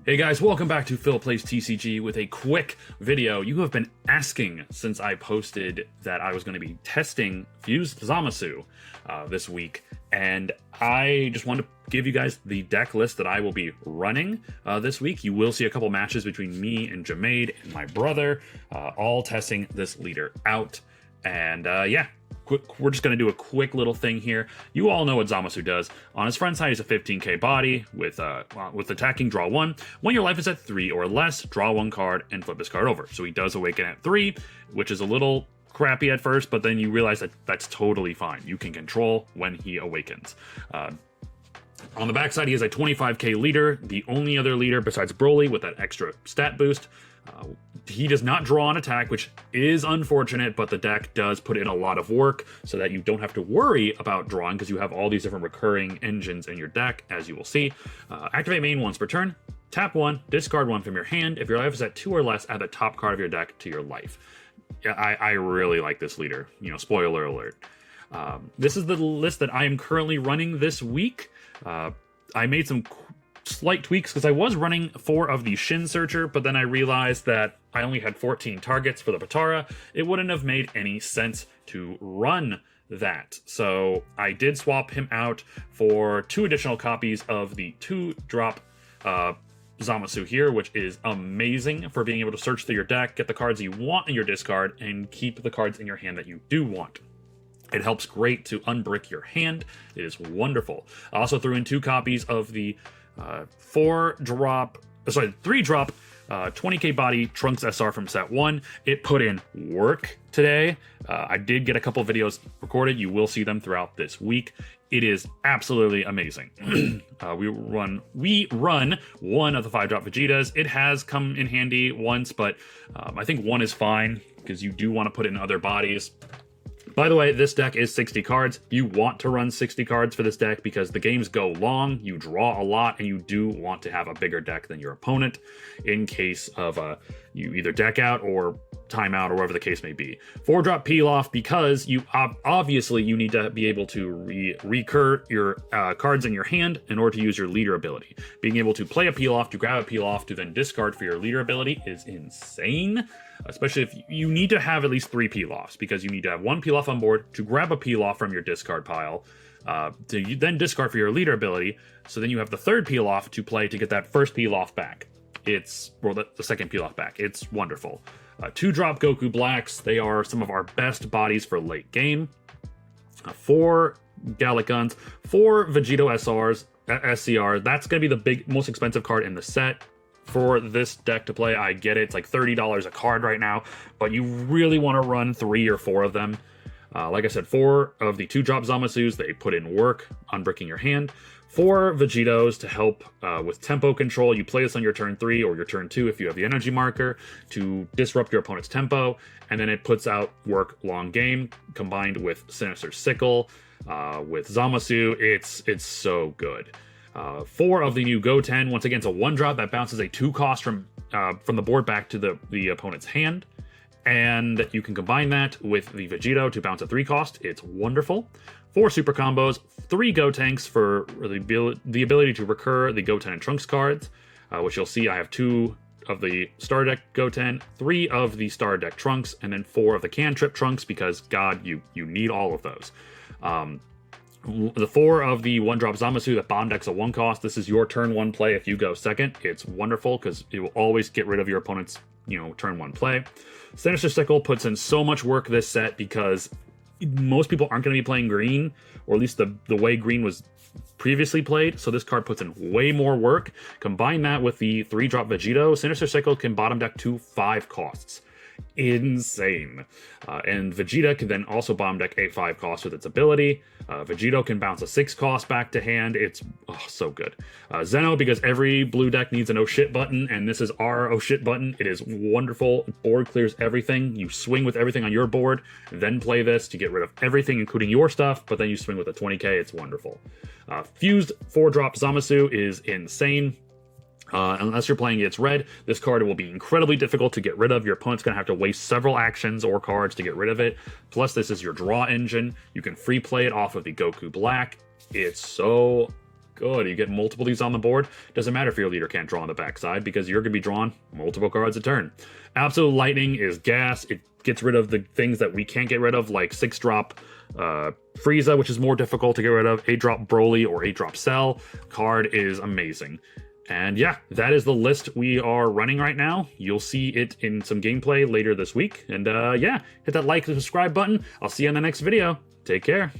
Hey guys, welcome back to Phil Plays TCG with a quick video. You have been asking since I posted that I was going to be testing Fused Zamasu this week, and I just wanted to give you guys the deck list that I will be running this week. You will see a couple matches between me and Jamaid and my brother, all testing this leader out, and yeah. We're just going to do a quick little thing here. You all know what Zamasu does. On his front side, he's a 15k body with attacking, draw 1. When your life is at 3 or less, draw 1 card and flip this card over. So he does awaken at 3, which is a little crappy at first, but then you realize that that's totally fine. You can control when he awakens. On the backside, he has a 25k leader, the only other leader besides Broly with that extra stat boost. He does not draw an attack, which is unfortunate, but the deck does put in a lot of work so that you don't have to worry about drawing because you have all these different recurring engines in your deck, as you will see. Activate main once per turn, tap 1, discard 1 from your hand. If your life is at 2 or less, add the top card of your deck to your life. Yeah, I really like this leader, spoiler alert. This is the list that I am currently running this week. I made some slight tweaks because I was running 4 of the Shin Searcher, but then I realized that I only had 14 targets for the Patara. It wouldn't have made any sense to run that. So I did swap him out for 2 additional copies of the 2-drop Zamasu here, which is amazing for being able to search through your deck, get the cards you want in your discard, and keep the cards in your hand that you do want. It helps great to unbrick your hand. It is wonderful. I also threw in 2 copies of the 3-drop 20k body Trunks SR from set 1. It put in work today. I did get a couple videos recorded. You will see them throughout this week. It is absolutely amazing. We run 1 of the 5-drop Vegetas. It has come in handy once, but I think 1 is fine because you do want to put it in other bodies. By the way, this deck is 60 cards. You want to run 60 cards for this deck because the games go long, you draw a lot, and you do want to have a bigger deck than your opponent in case of you either deck out or time out or whatever the case may be. 4-drop peel off because you obviously you need to be able to recur your cards in your hand in order to use your leader ability. Being able to play a peel off, to grab a peel off, to then discard for your leader ability is insane. Especially if you need to have at least 3 peel-offs, because you need to have 1 peel-off on board to grab a peel-off from your discard pile, to then discard for your leader ability, so then you have the 3rd peel-off to play to get that first peel-off back. The 2nd peel-off back. It's wonderful. 2-drop Goku Blacks, they are some of our best bodies for late game. 4 Gallic Guns, 4 Vegito SRs, SCR, that's going to be the most expensive card in the set. For this deck to play, I get it. It's like $30 a card right now, but you really want to run 3 or 4 of them. Like I said, 4 of the 2-drop Zamasus, they put in work on bricking your hand. 4 Vegetos to help with tempo control. You play this on your turn 3 or your turn 2 if you have the energy marker to disrupt your opponent's tempo, and then it puts out work long game combined with Sinister Sickle. With Zamasu, it's so good. 4 of the new Goten. Once again, it's a 1-drop that bounces a 2 cost from the board back to the opponent's hand. And you can combine that with the Vegito to bounce a 3 cost. It's wonderful. 4 super combos, 3 Gotenks for the ability to recur the Goten and Trunks cards, which you'll see I have 2 of the Star Deck Goten, 3 of the Star Deck Trunks, and then 4 of the Cantrip Trunks because, God, you need all of those. The 4 of the 1-drop Zamasu that bomb decks a 1 cost. This is your turn 1 play if you go second. It's wonderful because it will always get rid of your opponent's turn 1 play. Sinister Sickle puts in so much work this set because most people aren't going to be playing green, or at least the way green was previously played, so this card puts in way more work. Combine that with the 3-drop Vegito, Sinister Sickle can bottom deck 2 5 costs. Insane. And Vegeta can then also bomb deck a 5 cost with its ability. Vegito can bounce a 6 cost back to hand. It's so good. Zeno, because every blue deck needs an oh shit button, and this is our oh shit button. It is wonderful. Board clears everything. You swing with everything on your board, then play this to get rid of everything, including your stuff, but then you swing with a 20k. It's wonderful. Fused 4-drop Zamasu is insane. Unless you're playing its red, this card will be incredibly difficult to get rid of. Your opponent's going to have to waste several actions or cards to get rid of it. Plus, this is your draw engine. You can free play it off of the Goku Black. It's so good. You get multiple of these on the board. Doesn't matter if your leader can't draw on the backside because you're going to be drawing multiple cards a turn. Absolute Lightning is gas. It gets rid of the things that we can't get rid of, like 6-drop Frieza, which is more difficult to get rid of. 8-drop Broly or 8-drop Cell. Card is amazing. And yeah, that is the list we are running right now. You'll see it in some gameplay later this week. And yeah, hit that like and subscribe button. I'll see you in the next video. Take care.